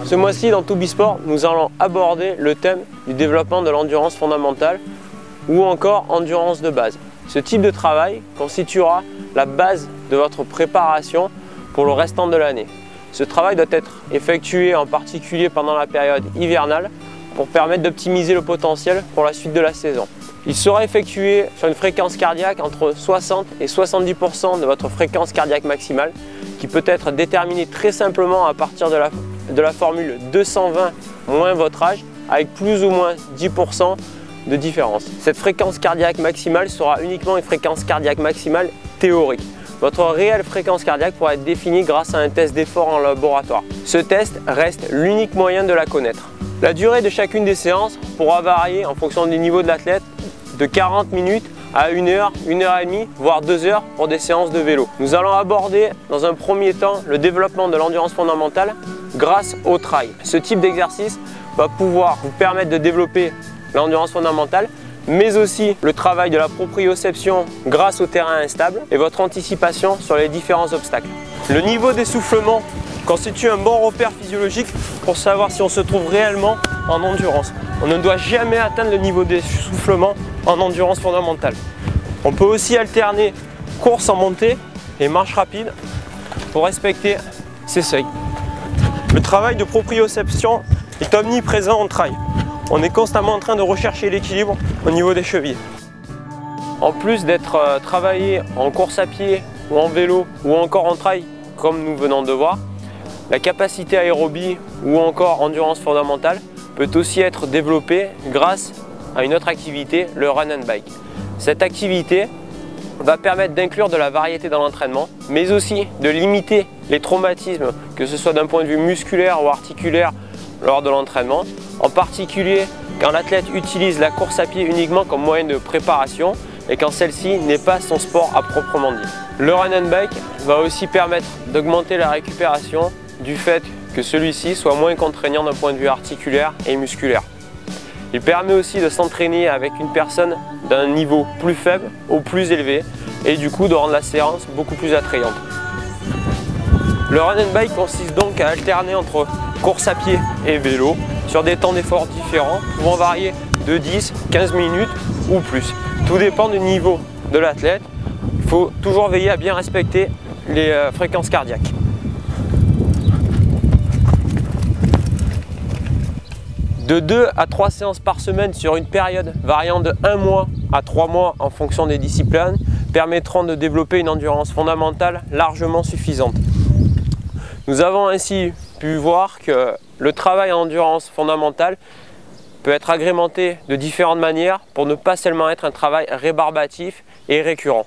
Ce mois-ci, dans Toubisport, nous allons aborder le thème du développement de l'endurance fondamentale ou encore endurance de base. Ce type de travail constituera la base de votre préparation pour le restant de l'année. Ce travail doit être effectué en particulier pendant la période hivernale pour permettre d'optimiser le potentiel pour la suite de la saison. Il sera effectué sur une fréquence cardiaque entre 60 et 70% de votre fréquence cardiaque maximale qui peut être déterminée très simplement à partir de la formule 220 moins votre âge avec plus ou moins 10% de différence. Cette fréquence cardiaque maximale sera uniquement une fréquence cardiaque maximale théorique. Votre réelle fréquence cardiaque pourra être définie grâce à un test d'effort en laboratoire. Ce test reste l'unique moyen de la connaître. La durée de chacune des séances pourra varier en fonction du niveau de l'athlète de 40 minutes à 1 heure, 1 heure et demie, voire 2 heures pour des séances de vélo. Nous allons aborder dans un premier temps le développement de l'endurance fondamentale grâce au trail. Ce type d'exercice va pouvoir vous permettre de développer l'endurance fondamentale, mais aussi le travail de la proprioception grâce au terrain instable et votre anticipation sur les différents obstacles. Le niveau d'essoufflement constitue un bon repère physiologique pour savoir si on se trouve réellement en endurance. On ne doit jamais atteindre le niveau d'essoufflement en endurance fondamentale. On peut aussi alterner course en montée et marche rapide pour respecter ces seuils. Le travail de proprioception est omniprésent en trail. On est constamment en train de rechercher l'équilibre au niveau des chevilles. En plus d'être travaillé en course à pied ou en vélo ou encore en trail comme nous venons de voir, la capacité aérobie ou encore endurance fondamentale peut aussi être développée grâce à une autre activité, le run and bike. Cette activité va permettre d'inclure de la variété dans l'entraînement, mais aussi de limiter les traumatismes, que ce soit d'un point de vue musculaire ou articulaire lors de l'entraînement, en particulier quand l'athlète utilise la course à pied uniquement comme moyen de préparation et quand celle-ci n'est pas son sport à proprement dit. Le run and bike va aussi permettre d'augmenter la récupération du fait que celui-ci soit moins contraignant d'un point de vue articulaire et musculaire. Il permet aussi de s'entraîner avec une personne d'un niveau plus faible au plus élevé et du coup de rendre la séance beaucoup plus attrayante. Le run and bike consiste donc à alterner entre course à pied et vélo sur des temps d'effort différents, pouvant varier de 10, 15 minutes ou plus. Tout dépend du niveau de l'athlète. Il faut toujours veiller à bien respecter les fréquences cardiaques. De 2 à 3 séances par semaine sur une période variant de 1 mois à 3 mois en fonction des disciplines permettront de développer une endurance fondamentale largement suffisante. Nous avons ainsi pu voir que le travail en endurance fondamentale peut être agrémenté de différentes manières pour ne pas seulement être un travail rébarbatif et récurrent.